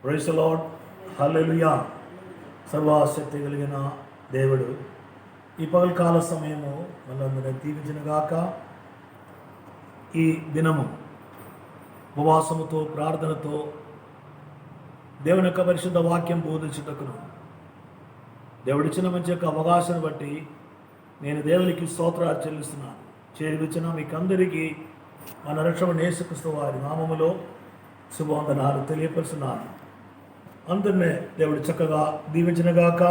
Praise the lord. హల్లెలూయా. సర్వశక్తి కలిగిన దేవుడు ఈ పగల్కాల సమయము మనందరినీ దీవించునుగాక. ఈ దినము ఉపవాసముతో ప్రార్థనతో దేవుని యొక్క పరిశుద్ధ వాక్యం బోధించుటకును దేవుడిచ్చిన మంచి యొక్క అవకాశాన్ని బట్టి నేను దేవునికి స్తోత్రాలు చెల్లిస్తున్నాను. చేరువచ్చిన మీకందరికీ మన రక్షకుడైన యేసుక్రీస్తు వారి నామములో శుభవందనాలు తెలియపరుస్తున్నాను. అందరినీ దేవుడు చక్కగా దీవించునుగాక.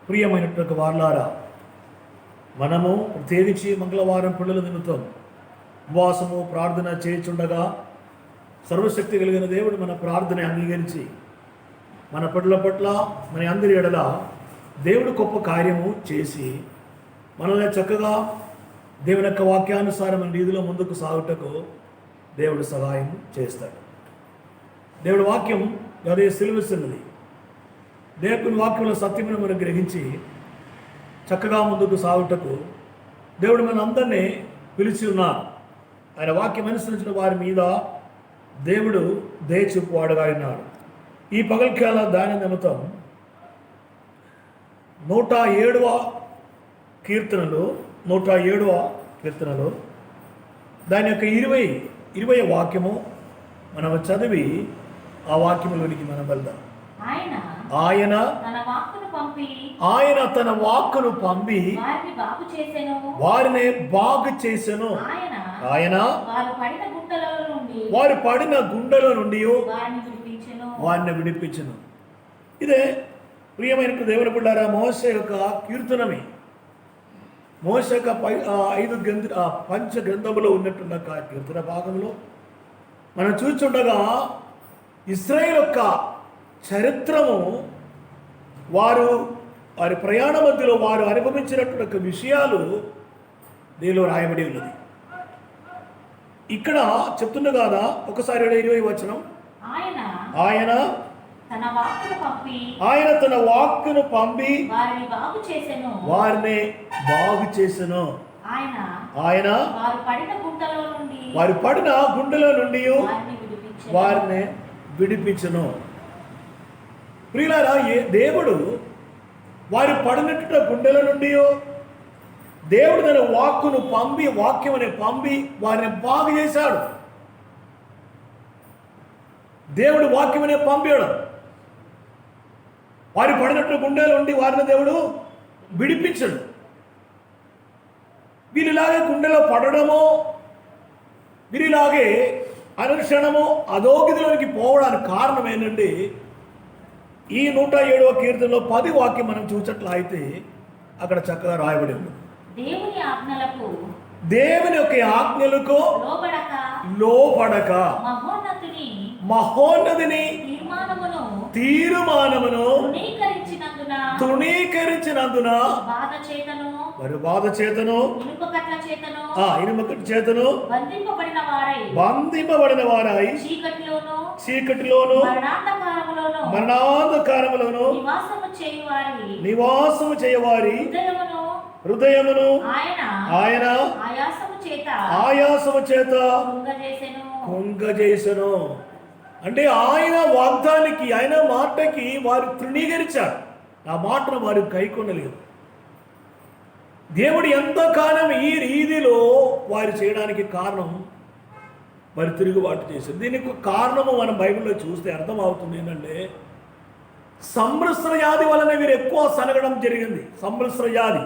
ప్రియమైనటువంటి వారలారా, మనము ప్రత్యేకించి మంగళవారం పిల్లల నిమిత్తం ఉపవాసము ప్రార్థన చేయుచుండగా సర్వశక్తి కలిగిన దేవుడు మన ప్రార్థన అంగీకరించి మన పిల్లల పట్ల మన అందరి ఎడల దేవుడు గొప్ప కార్యము చేసి మనల్ని చక్కగా దేవుని యొక్క వాక్యానుసారమైన రీతిలో ముందుకు సాగుటకు దేవుడు సహాయం చేస్తాడు. దేవుడి వాక్యం అదే సిలువిస్తున్నది. దేవుని వాక్యంలో సత్యమును మనం గ్రహించి చక్కగా ముందుకు సాగుటకు దేవుడు మన అందరినీ పిలిచి ఉన్నారు. ఆయన వాక్యం అనుసరించిన వారి మీద దేవుడు దయ చూపువాడుగా ఉన్నాడు. ఈ పగల్కాల దాని నిమిత్తం 107వ కీర్తనలో దాని యొక్క 20వ వాక్యము మనం చదివి ఆ వాక్యములోనికి మనం వెళ్దాం. ఆయన తన వాక్కును పంపి వారిని బాగు చేసెను. ఆయన వారు పడిన గుండెలో నుండి వారిని విడిపించెను. ఇదే ప్రియమైన దేవుని బిడ్డలారా, మోషే యొక్క కీర్తనమే. మోషే యొక్క 5 పంచ గ్రంథములో ఉన్నట్టున్న కీర్తన భాగంలో మనం చూస్తుండగా ఇశ్రాయేలు యొక్క చరిత్రము, వారి ప్రయాణ మధ్యలో వారు అనుభవించినటువంటి విషయాలు దీనిలో రాయబడి ఉన్నది. ఇక్కడ చెప్తున్నా కదా, ఒకసారి 20వ వచనం, ఆయన తన వాక్కును పంపి వారిని బాగు చేసెను. ఆయన వారి పడిన గుండెలో నుండి వారిని విడిపించను. ప్రియులారా, దేవుడు వారి పడినట్టు గుండెల నుండి దేవుడు తన వాక్యమని పంపి వారిని బాగు చేశాడు. దేవుడు వాక్యమనే పంపాడు. వారి పడినట్టు గుండెల నుండి వారిని దేవుడు విడిపించడు. వీరిలాగే గుండెలో పడడమో, వీరిలాగే అనుక్షణము అధోగతిలోనికి పోవడానికి కారణం ఏంటంటే, ఈ 107వ కీర్తనలో 10 వాక్యం మనం చూసినట్లయితే అక్కడ చక్కగా రాయబడి ఉంది. దేవుని యొక్క ఆజ్ఞలకు లోబడక మహోన్నతిని తీర్మానమును తృణీకరించినందున వారి బాధ చేతను ఇనుపకట్ల చేతను బంధింపబడిన వారై చీకటిలోను మరణాంధకారములోను నివాసము చేయవారి హృదయమును ఆయన ఆయాసము చేత కుంగజేసెను. అంటే ఆయన వాగ్దానికి, ఆయన మాటకి వారు తృణీకరించారు. ఆ మాటను వారు కైకొనలేదు. దేవుడు ఎంతకాలం ఈ రీతిలో వారు చేయడానికి కారణం, వారు తిరుగుబాటు చేశారు. దీనికి కారణము మనం బైబిల్లో చూస్తే అర్థమవుతుంది ఏంటంటే, సంవత్సర వ్యాధి వలన వీరు ఎక్కువ సనగడం జరిగింది. సంవత్సర వ్యాధి.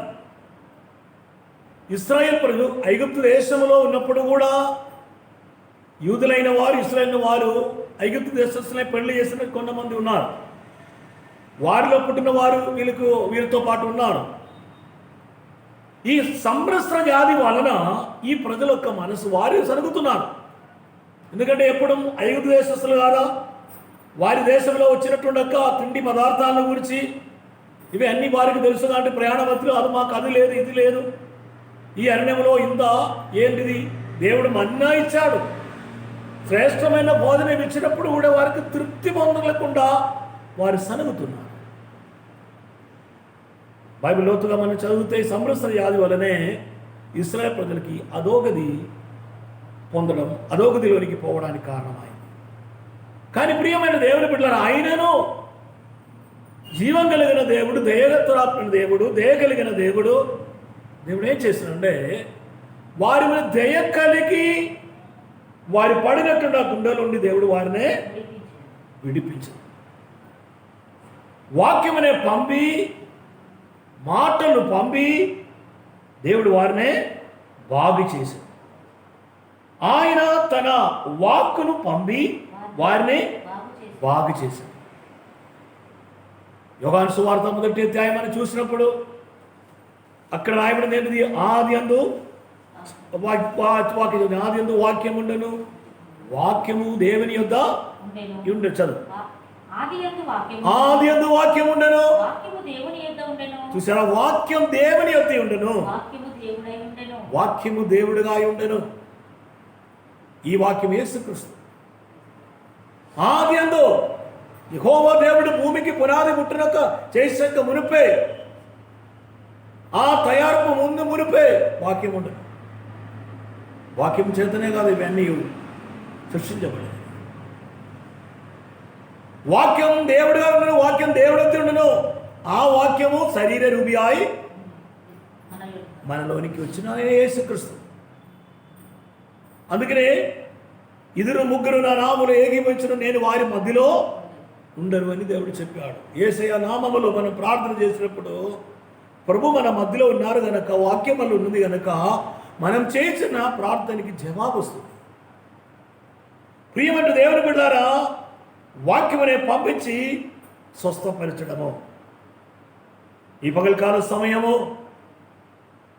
ఇశ్రాయేల్ ప్రజలు ఐగుప్తు దేశంలో ఉన్నప్పుడు కూడా యూదులైన వారు, ఇశ్రాయేల్ వారు ఐగుప్తు దేశస్తులే పెళ్లి చేసిన కొంతమంది ఉన్నారు. వారిలో పుట్టిన వారు వీరితో పాటు ఉన్నారు. ఈ సంవత్సర వ్యాధి వలన ఈ ప్రజల యొక్క మనసు వారు సరుగుతున్నారు. ఎందుకంటే ఎప్పుడు ఐగుప్తు దేశస్తులు కాదా, వారి దేశంలో వచ్చినటువంటి తిండి పదార్థాల గురించి ఇవి అన్ని వారికి తెలుసు. కాబట్టి ప్రయాణ మధ్యలో అది మాకు అది లేదు, ఇది లేదు, ఈ అరణ్యంలో ఇంత ఏంటిది, దేవుడు మన్నా ఇచ్చాడు, శ్రేష్టమైన భోజనం ఇచ్చినప్పుడు కూడా వారికి తృప్తి పొందలేకుండా వారు సనుగుతున్నారు. బైబిల్ లోతుగా మనం చదివితే సంవత్సర వ్యాధి వలనే ఇశ్రాయేల్ ప్రజలకి అధోగతిలోనికి పోవడానికి కారణమైంది. కానీ ప్రియమైన దేవుని బిడ్డలారా, ఆయనను జీవం కలిగిన దేవుడు, దయగత్తురాత్మైన దేవుడు, దయ కలిగిన దేవుడు ఏం చేస్తున్నాడంటే వారి మీద దయ కలిగి వారి పడినట్టు గుండెల నుండి దేవుడు వారినే విడిపించాడు. వాక్యమనే పంపి, మాటలు పంపి దేవుడు వారినే బాగు చేశాడు. ఆయన తన వాక్కును పంపి వారిని బాగు చేశాడు. యోహాను సువార్త 1వ అధ్యాయం అని చూసినప్పుడు అక్కడ రాయబడింది ఏంటిది? ఆది యందు వాక్యం ఉండెను, వాక్యము దేవుని యొద్ద ఉండెను. చదువు. ఆది యందు వాక్యం ఉండెను. చూసారా? వాక్యం దేవుని యొద్ద ఉండెను, వాక్యము దేవుడుగా ఉండెను. ఈ వాక్యం యేసుక్రీస్తు. ఆది యందు యెహోవా దేవుడు భూమికి పునాది పుట్టినక చేసాక మునిపే, ఆ తయారుకు ముందు మునిపే వాక్యం ఉండదు. వాక్యం చేతనే కాదు ఇవన్నీ సృష్టించబడి. వాక్యం దేవుడుగా ఉండను, వాక్యం దేవుడెత్తి ఉండను. ఆ వాక్యము శరీర రూపి అయి మనలోనికి వచ్చిన యేసుక్రీస్తు. అందుకనే ఇద్దరు ముగ్గురు నా నామములో ఏకీభవించును, నేను వారి మధ్యలో ఉండను అని దేవుడు చెప్పాడు. యేసయ్య నామములో మనం ప్రార్థన చేసినప్పుడు ప్రభు మన మధ్యలో ఉన్నారు గనక, వాక్యం వల్ల ఉన్నది గనక మనం చేసిన ప్రార్థనకి జవాబు వస్తుంది. ప్రియమంటూ దేవుని బిడ్డారా, వాక్యమనే పంపించి స్వస్థపరచడము. ఈ పగలకాల సమయము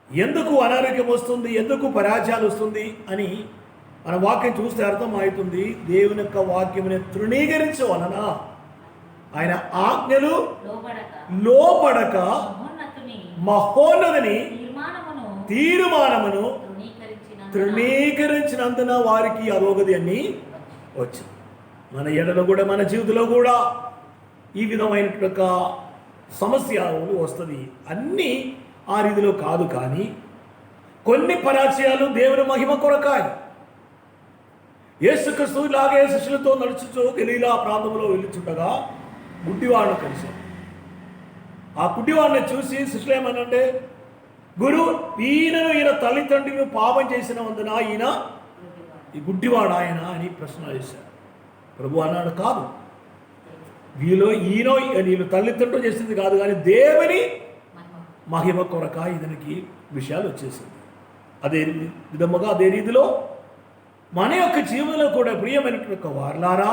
ఎందుకు అనారోగ్యం వస్తుంది, ఎందుకు పరాజయాలు వస్తుంది అని మన వాక్యం చూస్తే అర్థమవుతుంది. దేవుని యొక్క వాక్యముని తృణీకరించే వలన, ఆయన ఆజ్ఞలు లోపడక మహోన్నతిని తీర్మానమును తృణీకరించినందున వారికి అరోగతి అన్ని వచ్చింది. మన ఎడలో కూడా, మన జీవితంలో కూడా ఈ విధమైన సమస్యలు వస్తుంది. అన్నీ ఆ రీతిలో కాదు, కానీ కొన్ని పరాజయాలు దేవుని మహిమ కొరకాయి. యేసుక్రీస్తు ఇలాగే శిష్యులతో నడుచుచూ గలీలా ప్రాంతంలో వెళ్ళుచుండగా గుడ్డివాడిని కలిశాడు. ఆ గుడ్డివాడిని చూసి శిష్యులు ఏమనంటే, గురువు, ఈయన తల్లిదండ్రులను పాపం చేసిన వందన ఈయన ఈ గుడ్డివాడు ఆయన అని ప్రశ్న చేశారు. ప్రభు అన్నాడు, కాదు, వీళ్ళు తల్లిదండ్రులు చేసింది కాదు, కానీ దేవుని మహిమ కొరక ఇతనికి విషయాలు వచ్చేసింది. అదే విధముగా అదే రీతిలో మన యొక్క జీవనంలో కూడా ప్రియమైనటువంటి వారలారా,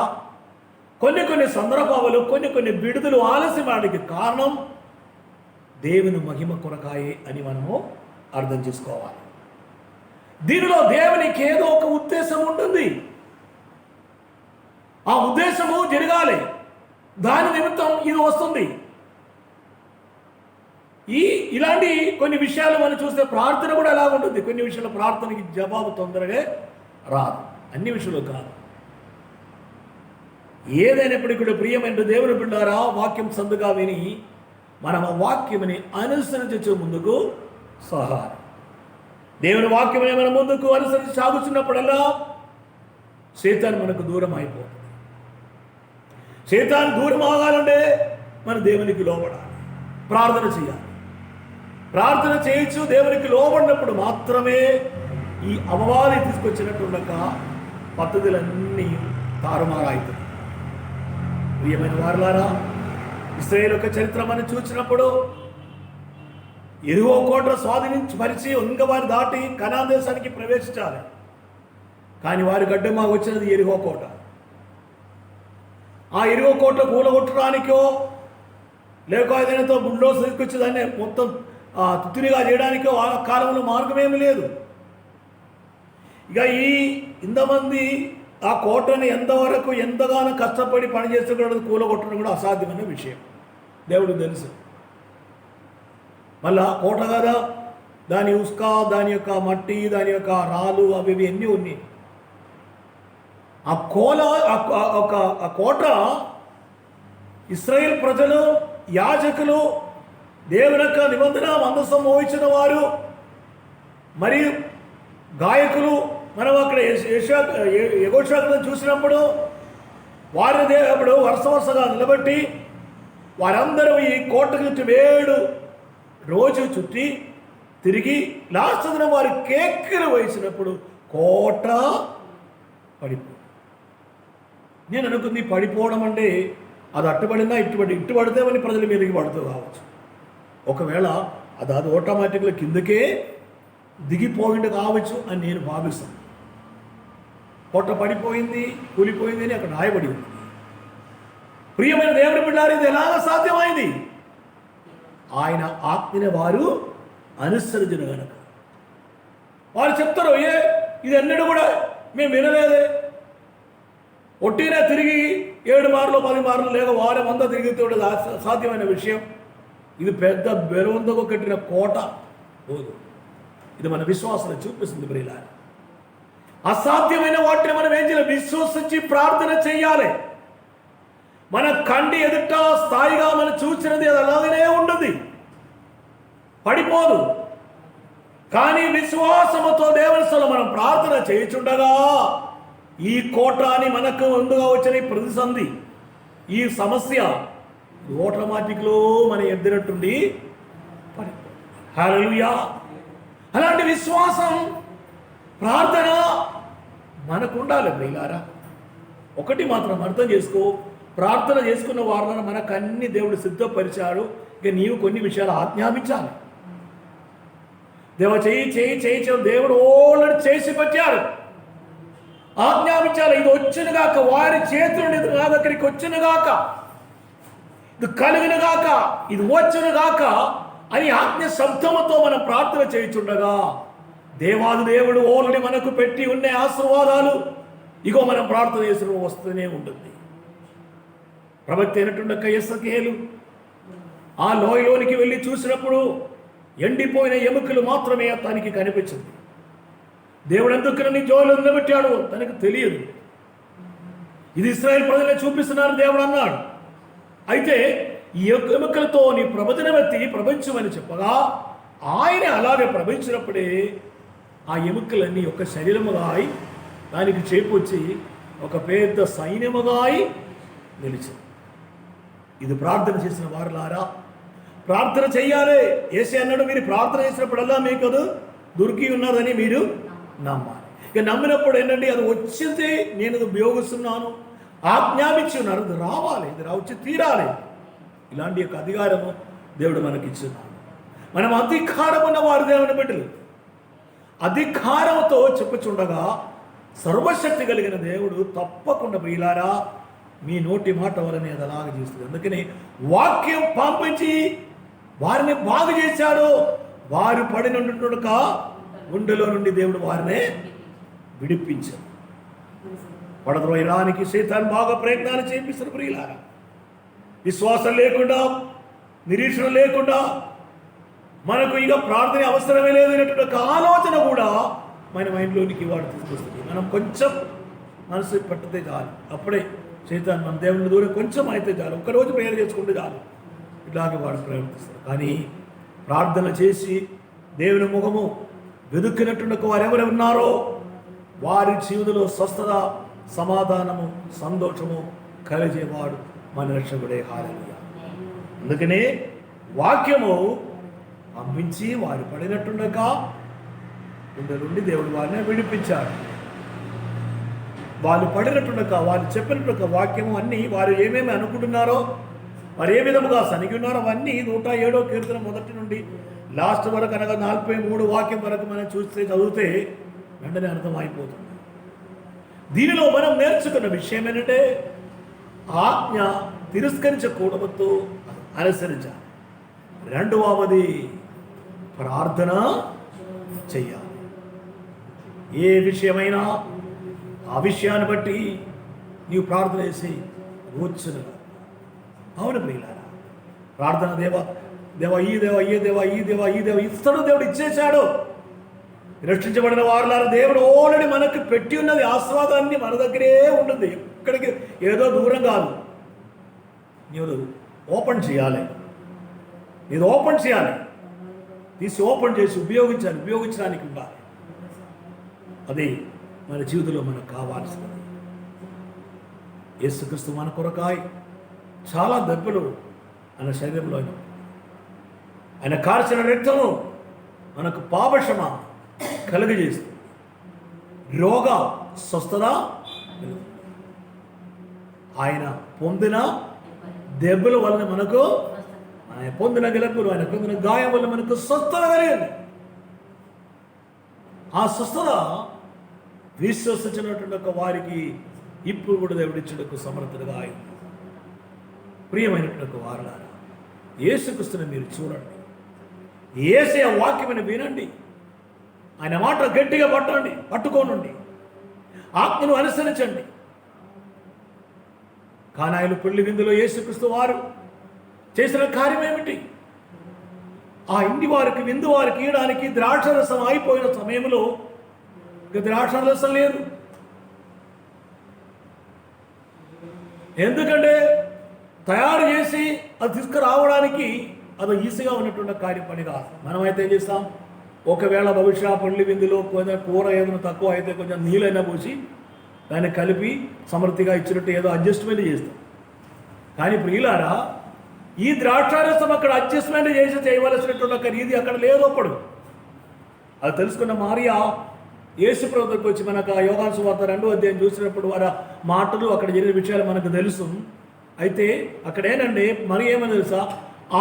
కొన్ని సందర్భాలు, కొన్ని విడుదలు ఆలస్యమానికి కారణం దేవుని మహిమ కొరకాయే అని మనము అర్థం చేసుకోవాలి. దీనిలో దేవునికి ఏదో ఒక ఉద్దేశం ఉంటుంది. ఆ ఉద్దేశము జరగాలి, దాని నిమిత్తం ఇది వస్తుంది. ఇలాంటి కొన్ని విషయాలు మనం చూస్తే ప్రార్థన కూడా ఎలా ఉంటుంది. కొన్ని విషయాల ప్రార్థనకి జవాబు తొందరగా రాదు, అన్ని విషయాలు కాదు. ఏదైనప్పటికీ కూడా ప్రియమైన దేవుని బిడ్డారా, వాక్యం సందుగా విని మనం ఆ వాక్యముని అనుసరించు ముందుకు సహాయం. దేవుని వాక్యముని మనం ముందుకు అనుసరించి సాగుతున్నప్పుడల్లా సైతాను మనకు దూరం అయిపోతుంది. సైతాను దూరం ఆగాలంటే మన దేవునికి లోబడాలి, ప్రార్థన చేయాలి. ప్రార్థన చేయొచ్చు, దేవునికి లోబడినప్పుడు మాత్రమే ఈ అపవాది తీసుకొచ్చినట్టుండక పద్ధతులన్నీ తారుమారాయితాయి. ప్రియమైన వారలారా, ఇశ్రాయేలు యొక్క చరిత్ర మనం చూసినప్పుడు యెరికో కోట స్వాధీనించి వారి దాటి కనాను దేశానికి ప్రవేశించాలి. కానీ వారి గడ్డమా వచ్చినది యెరికో కోట. ఆ యెరికో కోట కూలగొట్టడానికో లేక ఏదైనా బుల్డోజర్ తీసుకొచ్చి దాన్ని మొత్తం తుత్తినిగా చేయడానికో ఆ కాలంలో మార్గమేమి లేదు. ఇక ఇంతమంది ఆ కోటని ఎంతగానో కష్టపడి పనిచేస్తే కూడా కూలగొట్టడం కూడా అసాధ్యమైన విషయం, దేవుడికి తెలుసు. మళ్ళా కోట కదా, దాని ఉస్క, దాని యొక్క మట్టి, దాని యొక్క రాళ్ళు, అవి అన్నీ ఉన్నాయి. ఆ కోట ఇశ్రాయేల్ ప్రజలు, యాజకులు, దేవుని యొక్క నిబంధన మందసం మోయించిన వారు, మరియు గాయకులు, మనం అక్కడ యెహోషువను చూసినప్పుడు వారిని దేవుడు వరుసగా నిలబెట్టి వారందరూ ఈ కోటకు చుట్టూ 7 రోజు చుట్టి తిరిగి లాస్ట్ దిన వారి కేకలు వేసినప్పుడు కోట పడిపోయింది. నేను అనుకుంది పడిపోవడం అంటే అది అట్టుబడినా ఇటు పడితేమని ప్రజల మీదకి పడుతూ కావచ్చు. ఒకవేళ అది ఆటోమేటిక్గా కిందకే దిగిపోయింది కావచ్చు అని నేను భావిస్తాను. కోట పడిపోయింది, కూలిపోయింది అని అక్కడ రాయబడి ఉంది. ప్రియమైన దేవుని బిడ్డలారా, ఇది ఎలాగ సాధ్యమైంది? ఆయన ఆజ్ఞని వారు అనుసరించిన గనక. వారు చెప్తారు, ఇది ఎన్నడూ కూడా మేము వినలేదే, ఒట్టినా తిరిగి 7 మార్లు 10 మార్లు లేక వారం అంతా తిరిగితే సాధ్యమైన విషయం. ఇది పెద్ద బెలవంతకు కట్టిన కోట పోదు. ఇది మన విశ్వాసాన్ని చూపిస్తుంది. ప్రియులారా, అసాధ్యమైన వాటిని మనం ఏం చేయాలి? విశ్వసించి ప్రార్థన చేయాలి. మన కంటి ఎదుట స్థాయిగా మనం చూసినది అది అలాగనే ఉంటుంది, పడిపోదు. కానీ విశ్వాసముతో దేవుని సన్నిధిలో మనం ప్రార్థన చేయుచుండగా ఈ కోట అని మనకు ముందుగా వచ్చిన ఈ ప్రతిసంధి, ఈ సమస్య ఆటోమేటిక్లో మన ఎదురట్టుండి పడిపోతుంది. హల్లెలూయా! అలాంటి విశ్వాసం, ప్రార్థన మనకు ఉండాలి. ప్రియులారా, ఒకటి మాత్రం అర్థం చేసుకో, ప్రార్థన చేసుకున్న వారిని మనకు అన్ని దేవుడు సిద్ధపరిచాడు. ఇక నీవు కొన్ని విషయాలు ఆజ్ఞాపించాలి. దేవ చేయి దేవుడు ఓళ్ళని చేసి పెట్టాడు, ఆజ్ఞాపించాలి. ఇది వచ్చినగాక, వారి చేతులు నా దగ్గరికి వచ్చినగాక, ఇది కలిగినగాక, ఇది వచ్చినగాక అని ఆజ్ఞ శబ్దముతో మనం ప్రార్థన చేయుచుండగా దేవాది దేవుడు ఓళ్ళని మనకు పెట్టి ఉన్న ఆశీర్వాదాలు ఇగో మనం ప్రార్థన చేసిన వస్తూనే ఉంటుంది. ప్రవక్త అయినటువంటి యెహెజ్కేలు ఆ లోయలోనికి వెళ్ళి చూసినప్పుడు ఎండిపోయిన ఎముకలు మాత్రమే తనకి కనిపించింది. దేవుడు ఎందుకు నీ జోలు నిలబెట్టాడు తనకు తెలియదు. ఇది ఇశ్రాయేల్ ప్రజలే చూపిస్తున్నారు దేవుడు అన్నాడు. అయితే ఈ ఎముకలతో నీ ప్రవచనమెత్తి ప్రపంచమని చెప్పగా ఆయన అలాగే ప్రవచించినప్పుడే ఆ ఎముకలన్నీ ఒక శరీరముగా అయి దానికి చేపొచ్చి ఒక పెద్ద సైన్యముగా అయి నిలిచింది. ఇది ప్రార్థన చేసిన వారులారా, ప్రార్థన చెయ్యాలి. యేసే అన్నాడు, మీరు ప్రార్థన చేసినప్పుడల్లా మీకు అది దొరికి ఉన్నదని మీరు నమ్మాలి. ఇక నమ్మినప్పుడు ఏంటంటే అది వచ్చింది, నేను ఉపయోగిస్తున్నాను, ఆజ్ఞాపించి ఉన్నారు, అది రావాలి, ఇది వచ్చి తీరాలి. ఇలాంటి యొక్క అధికారము దేవుడు మనకి ఇచ్చున్నాడు. మనం అధికారం ఉన్న వారు దేవుని బిడ్డలు. అధికారంతో చెప్పుచుండగా సర్వశక్తి కలిగిన దేవుడు తప్పకుండా ప్రియులారా మీ నోటి మాట వలన అది అలాగ చేస్తుంది. అందుకని వాక్యం పంపించి వారిని బాగు చేశాడు. వారు పడినటువంటి గుండెలో నుండి దేవుడు వారిని విడిపించాడు. పడద్రోయడానికి సైతాను బాగా ప్రయత్నాలు చేపిస్తారు ప్రియులారా. విశ్వాసం లేకుండా, నిరీక్షణ లేకుండా మనకు ఇక ప్రార్థన అవసరమే లేదనేటువంటి ఆలోచన కూడా మన మైండ్లోనికి వాడు తీసుకొస్తుంది. మనం కొంచెం మనసు పట్టితే చాలు, అప్పుడే సైతాను మన దేవుని దూరం కొంచెం అయితే చాలు, ఒక్కరోజు ప్రేయర్ చేసుకుంటే చాలు, ఇలాగే వాడు ప్రవర్తిస్తారు. కానీ ప్రార్థన చేసి దేవుని ముఖము వెతుక్కినట్టు వారెవరు ఉన్నారో వారి జీవితంలో స్వస్థత, సమాధానము, సంతోషము కలిగేవాడు మన రక్షకుడే. హల్లెలూయా! అందుకనే వాక్యము పంపించి వారు పడినట్టుండగా గుండె నుండి దేవుడు వారిని విడిపించాడు. వాళ్ళు పడినట్టుండగా, వాళ్ళు చెప్పినట్టు వాక్యము అన్నీ వారు ఏమేమి అనుకుంటున్నారో, వారు ఏ విధముగా సనిగి ఉన్నారో అవన్నీ 107వ కీర్తన మొదటి నుండి లాస్ట్ వరకు అనగా 43 వాక్యం వరకు మనం చదివితే వెంటనే అర్థమైపోతుంది. దీనిలో మనం నేర్చుకున్న విషయం ఏంటంటే ఆజ్ఞ తిరస్కరించకూడదు, అనుసరించాలి. రెండవది ప్రార్థన చెయ్యాలి. ఏ విషయమైనా ఆ విషయాన్ని బట్టి నీవు ప్రార్థన చేసి వచ్చును. అవును ప్రియులారా, ప్రార్థన దేవా ఈ దేవా ఇస్తాడు, దేవుడు ఇచ్చేశాడు. రక్షించబడిన వారులారా, దేవుడు ఆల్రెడీ మనకు పెట్టి ఉన్నది ఆస్వాదాన్ని మన దగ్గరే ఉంటుంది. ఇక్కడికి ఏదో దూరం కాదు. నీవు ఓపెన్ చేయాలి, ఇది ఓపెన్ చేయాలి, తీసి ఓపెన్ చేసి ఉపయోగించడానికి ఉండాలి. అది మన జీవితంలో మనకు కావాల్సినది. యేసుక్రీస్తు మన కొరకాయ చాలా దెబ్బలు ఆయన శరీరంలో ఆయన కార్చిన రక్తము మనకు పాపక్షమ కలుగజేస్తుంది, రోగ స్వస్థత. ఆయన పొందిన దెబ్బల వలన మనకు, ఆయన పొందిన గెలుపులు, ఆయన పొందిన గాయం వల్ల మనకు స్వస్థత కలిగింది. ఆ స్వస్థత విశ్వసించినటువంటి ఒక వారికి ఇప్పుడు కూడా దేవుడిచ్చుటకు సమర్థుడుగా ఆయన. ప్రియమైనటువంటి వారలారా, యేసుక్రీస్తుని మీరు చూడండి, యేసయ్య వాక్యమని వినండి, ఆయన మాట గట్టిగా పట్టుకోనండి, ఆత్మను అనుసరించండి. కానాయిలు పెళ్లి విందులో యేసుక్రీస్తు వారు చేసిన కార్యం ఏమిటి? ఆ ఇంటి వారికి, విందు వారికి ఇవ్వడానికి ద్రాక్షరసం అయిపోయిన సమయంలో ఇక ద్రాక్షరసం లేదు. ఎందుకంటే తయారు చేసి అది తీసుకురావడానికి అది ఈజీగా ఉన్నటువంటి కార్యం పని కాదు. మనమైతే ఏం చేస్తాం, ఒకవేళ భవిష్య పెళ్లి విందులో కొంచెం కూర ఏదైనా తక్కువ అయితే కొంచెం నీళ్ళైనా పోసి దాన్ని కలిపి సమృద్ధిగా ఇచ్చినట్టు ఏదో అడ్జస్ట్మెంట్ చేస్తాం. కానీ ప్రియులారా, ఈ ద్రాక్షారసం అక్కడ అడ్జస్ట్మెంట్ చేసి చేయవలసినటువంటి ఒక రీతి అక్కడ లేదు. అప్పుడు అది తెలుసుకున్న మరియా యేసు ప్రభు దగ్గరికి వచ్చి, మనకు యోహాను సువార్త 2వ అధ్యాయం చూసినప్పుడు వారి మాటలు అక్కడ జరిగిన విషయాలు మనకు తెలుసు. అయితే అక్కడ ఏంటంటే మరి ఏమని తెలుసా,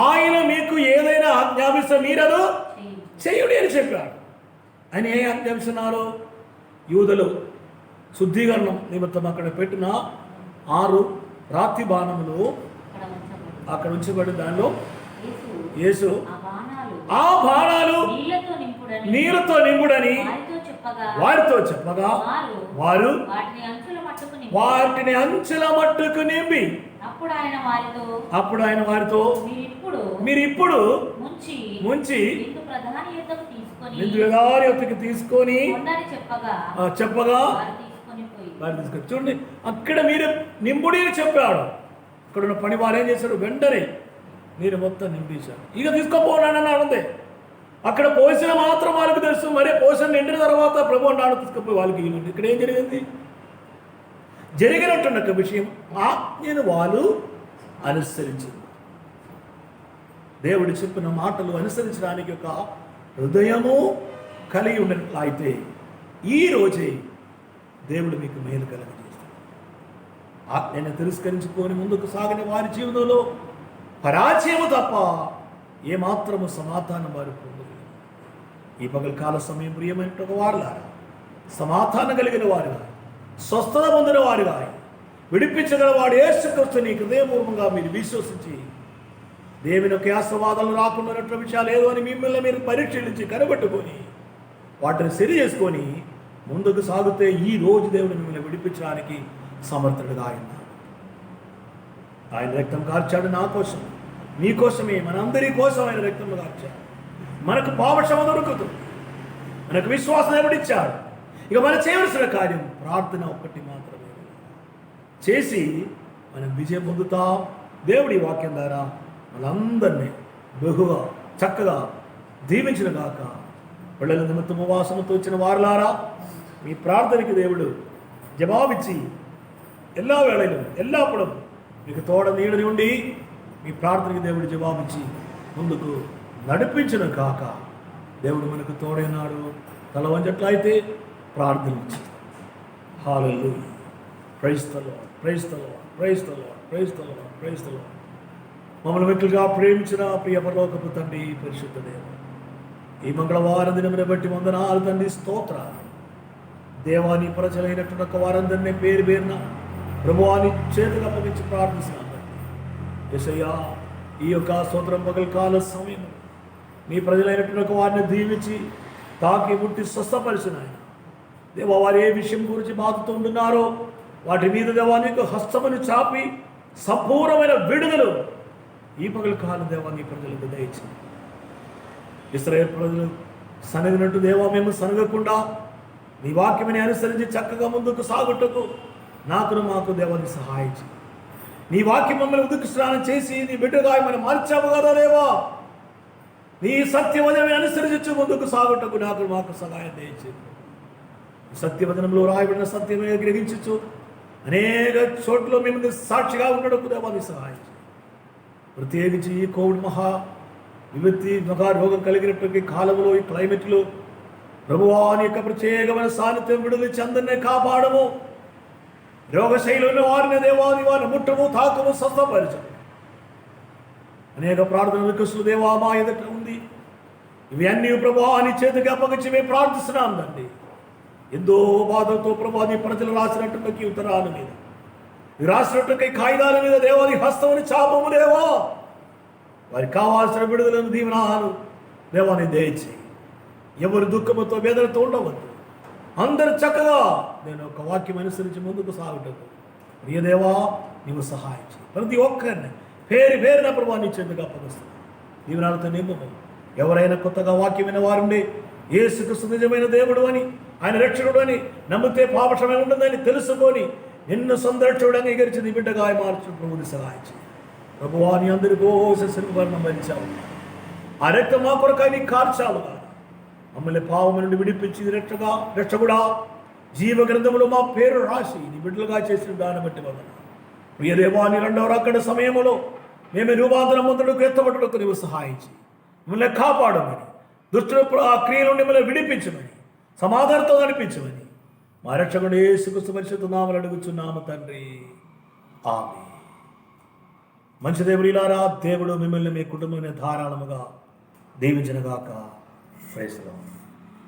ఆయన మీకు ఏదైనా ఆజ్ఞాపిస్తే మీరదు చేయుడి అని చెప్పాడు. ఆయన ఏ ఆజ్ఞాపిస్తున్నారు? యూదులు శుద్ధీకరణం నిమిత్తం అక్కడ పెట్టిన 6 రాతి బాణములు అక్కడ ఉంచబడి దానిలో యేసు ఆ బాణాలు నీళ్ళతో నింపుడని వారితో చెప్పగా వారు వాటిని అంచుల మట్టుకు నింపి, అప్పుడు ఆయన వారితో మీరు ఇప్పుడు ముంచి విందు ప్రధాని యొద్దకు తీసుకొని చెప్పగా వారు తీసుకొని. చూడండి, అక్కడ మీరు నింపుడి అని చెప్పాడు. అక్కడ ఉన్న పని వారు ఏం చేశాడు, వెంటనే మీరు మొత్తం నింపించారు. ఇక తీసుకోపోనానని అంతే. అక్కడ పోసిన మాత్రం వాళ్ళకి తెలుసు, మరే పోషణ నిండిన తర్వాత ప్రభు అన్నాడు తీసుకుపోయి వాళ్ళకి ఇవ్వండి. ఇక్కడ ఏం జరిగింది? జరిగినటువంటి ఒక విషయం, ఆజ్ఞను వాళ్ళు అనుసరించింది. దేవుడు చెప్పిన మాటలు అనుసరించడానికి ఒక హృదయము కలిగి ఉన్నట్లయితే ఈ రోజే దేవుడు మీకు మేలు కలగజేస్తాడు. ఆజ్ఞను తిరస్కరించుకొని ముందుకు సాగిన వారి జీవితంలో పరాజయము తప్ప ఏమాత్రము సమాధానం వారు పొందలేదు. ఈ పగల కాల సమయం ప్రియమైన వారులారా, సమాధానం కలిగిన వారుగా, స్వస్థత పొందిన వారుగా, విడిపించగలవాడు యేసుక్రీస్తు నీ హృదయపూర్వకంగా మీరు విశ్వసించి దేవుని యొక్క ఆశీర్వాదాలు రాకుండా విషయాలు ఏదో అని మిమ్మల్ని మీరు పరీక్షించి కనబెట్టుకొని వాటిని సరి చేసుకొని ముందుకు సాగితే ఈ రోజు దేవుడు మిమ్మల్ని విడిపించడానికి సమర్థుడుగా ఆయన రక్తం కార్చాడు. నా కోసం, నీ కోసమే, మనందరి కోసం ఆయన రక్తం కార్చాడు. మనకు పాపక్షమ దొరుకుతుంది, మనకు విశ్వాసం ఎవడిచ్చాడు. ఇక మనం చేయవలసిన కార్యం ప్రార్థన ఒక్కటి మాత్రమే చేసి మనం విజయం పొందుతాం. దేవుడి వాక్యం ద్వారా మనందరినీ బహుగా చక్కగా దీవించిన గాక. పిల్లల నిమిత్తం ఉపవాసంతో వచ్చిన వారులారా, మీ ప్రార్థనకి దేవుడు జవాబిచ్చి ఎల్లా వేళలు ఎల్లప్పుడూ మీకు తోడ నీడని ఉండి మీ ప్రార్థనకి దేవుడు జవాబిచ్చి ముందుకు నడిపించిన కాక. దేవుడు మనకు తోడైనాడు. తల వంచట్లయితే ప్రార్థించి hallelujah. Praise the Lord, praise the Lord, praise the Lord, praise the Lord, praise the Lord. మమ్మల్ని మిక్కులుగా ప్రేమించిన ప్రియ పరలోకపు తండ్రి, పరిశుద్ధ దేవ, ఈ మంగళవారం దినమును బట్టి వందనాలు తండ్రి, స్తోత్రాలు. దేవాని ప్రజలైనటువంటి వారందరినీ పేరు పేరున ప్రభువాని చేతులు అప్పగించి ప్రార్థిస్తున్నాను. యేసయ్యా, ఈ యొక్క స్తోత్రం పగల కాల సమయం మీ ప్రజలైనటువంటి వారిని దీవించి తాకి ముట్టి స్వస్థపరిచిన ఆయన దేవా, వారు ఏ విషయం గురించి బాధతో ఉంటున్నారో వాటి మీద దేవానికి హస్తమును చాపి సంపూర్ణమైన విడుదల ఈ పగల కాలం దేవాన్ని ప్రజలకు దయచింది. ఇశ్రాయేలు ప్రజలు సనగినట్టు దేవా మేము సనగకుండా నీ వాక్యమని అనుసరించి చక్కగా ముందుకు సాగుటకు నాకును మాకు దేవాన్ని సహాయం చేయి. నీ వాక్యం మమ్మల్ని ఉదుకు స్నానం చేసి నీ బిడ్డగా మనం మార్చావు కదా దేవా. నీ సత్యవచనం అనుసరించి ముందుకు సాగుటకు నాకు మాకు సహాయం దయచేయి. సత్యవచనంలో రాయబడిన సత్యమే గ్రహించచ్చు అనేక చోట్ల మేము సాక్షిగా ఉండడం దేవాన్ని సహాయం చేయండి. ప్రత్యేకించి ఈ కోవిడ్ విపత్తి రోగం కలిగినటువంటి కాలంలో, ఈ క్లైమేట్లో ప్రభువాని యొక్క ప్రత్యేకమైన సాన్నిధ్యం విడుదల అందరినీ కాపాడము. రోగశైలి ఉన్న వారిని దేవాని వారిని ముట్టము, తాకము, స్వస్థపరచము. అనేక ప్రార్థన రిక్వెస్టులు దేవా మా ఎదుట ఉంది. ఇవి అన్ని ప్రభువాని చేతికి అప్పగించి మేము ప్రార్థిస్తున్నాం తండ్రి. ఎంతో బాధలతో ప్రభువాని ప్రజలు రాసినటువంటి ఉత్తరాల మీద, రాసినటువంటి కాగితాల మీద దేవాని హస్తముని చాపము దేవా, వారికి కావాల్సిన విడుదలను దీవెనలు దేవాన్ని దయచేయి. ఎవరు దుఃఖముతో వేదనతో ఉండవద్దు. అందరూ చక్కగా నేను ఒక వాక్యం అనుసరించి ముందుకు సాగుటకు ప్రియదేవా నీవు సహాయం చేయి. ప్రతి ఒక్కరిని పేరు పేరున ప్రభావం ఇచ్చేందుకు అప్పగిస్తున్నాను. దీవెనలతో నింపము. ఎవరైనా కొత్తగా వాక్యం విన్న వారుండే యేసుక్రీస్తు నిజమైన దేవుడు అని, ఆయన రక్షకుడు అని నమ్మితే పాపక్షమే ఉంటుందని తెలుసుకొని నిన్ను సంరక్షకుడు అంగీకరించి నీ బిడ్డగా మార్చు ప్రభుని సహాయం చేయి. ప్రభువాని అందరికీ వర్ణం భరించావు. ఆ రక్తం మా కొరకై నీ కార్చావుగా మమ్మల్ని పాపము నుండి విడిపించి రక్షకుడా జీవ గ్రంథములో మా పేరు రాసి నీ బిడ్డలుగా చేసిన దాన్ని బట్టి వందనాలు. ప్రియదేవాని రెండవ రాకడ సమయంలో మేము రూపాంతరం పొందుటకు ఎత్తబడుటకు నీవు సహాయం చేయి. మిమ్మల్ని కాపాడమని, దుష్టుడు ఆ క్రియల నుండి మిమ్మల్ని విడిపించమని, సమాధానంతో నడిపించమని మా రక్షకుడు యేసుక్రీస్తు పరిశుద్ధ నామములో అడుగుచున్నాము తండ్రి, ఆమేన్. మంచి దేవుడిలారా, దేవుడు మిమ్మల్ని మీ కుటుంబాన్ని ధారాళముగా దీవించునుగాక. Praise the lord.